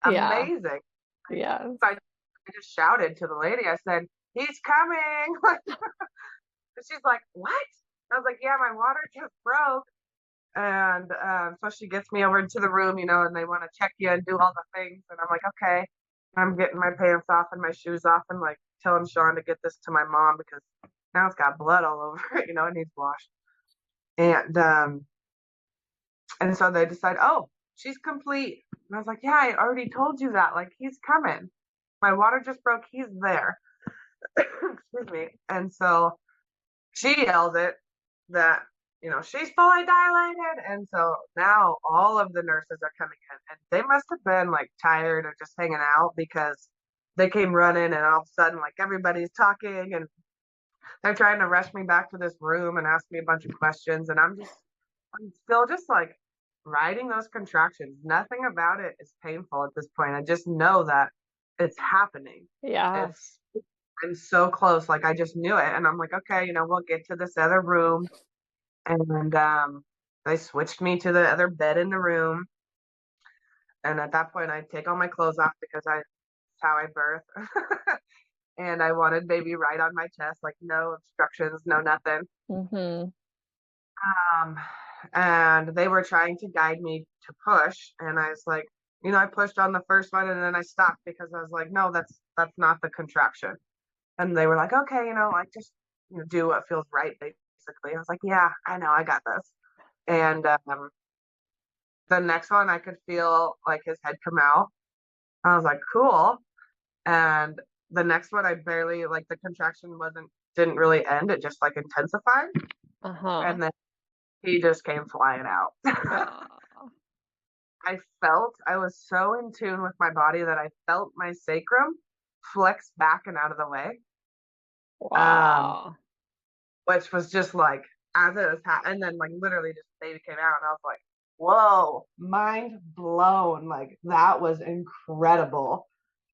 Yeah. amazing. Yeah. So I just shouted to the lady. I said, "He's coming!" And she's like, "What?" I was like, "Yeah, my water just broke." And so she gets me over into the room, and they want to check you and do all the things. And I'm like, okay. I'm getting my pants off and my shoes off and like telling Sean to get this to my mom because now it's got blood all over it, it needs washed. And so they decide, oh, she's complete. And I was like, yeah, I already told you that. Like, he's coming. My water just broke. He's there. Excuse me. And so she yelled it that, she's fully dilated. And so now all of the nurses are coming in and they must have been like tired of just hanging out because they came running and all of a sudden like everybody's talking and they're trying to rush me back to this room and ask me a bunch of questions. And I'm still just like riding those contractions. Nothing about it is painful at this point. I just know that it's happening. Yeah. It's I'm so close. Like I just knew it. And I'm like, okay, we'll get to this other room. And they switched me to the other bed in the room. And at that point I take all my clothes off because that's how I birth. And I wanted baby right on my chest, like no obstructions, no nothing. Mm-hmm. Um, and they were trying to guide me to push, and I was like, I pushed on the first one, and then I stopped because I was like, no, that's not the contraction. And they were like, okay, like just do what feels right, basically. I was like, yeah, I know, I got this. And the next one, I could feel like his head come out. I was like, cool. And the next one, I barely like the contraction didn't really end. It just like intensified, Uh-huh. and then he just came flying out. Oh. I was so in tune with my body that I felt my sacrum flex back and out of the way. Um, Wow. which was just like as it was and then like literally just baby came out and I was like, whoa, mind blown. Like that was incredible.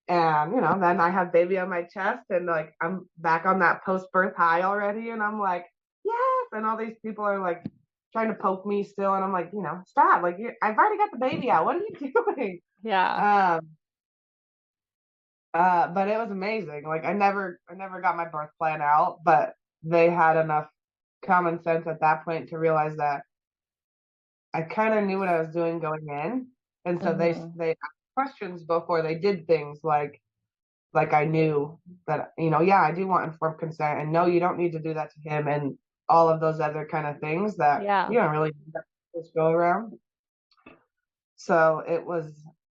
And then I have baby on my chest and like I'm back on that post birth high already and I'm like, yes. And all these people are like trying to poke me still and I'm like, stop. Like I've already got the baby out. What are you doing? Yeah. Um but it was amazing. Like I never got my birth plan out, but they had enough common sense at that point to realize that I kind of knew what I was doing going in. And so they Mm-hmm. they asked questions before they did things like I knew that, yeah, I do want informed consent and no, you don't need to do that to him and all of those other kind of things that Yeah. you don't really just go around. So it was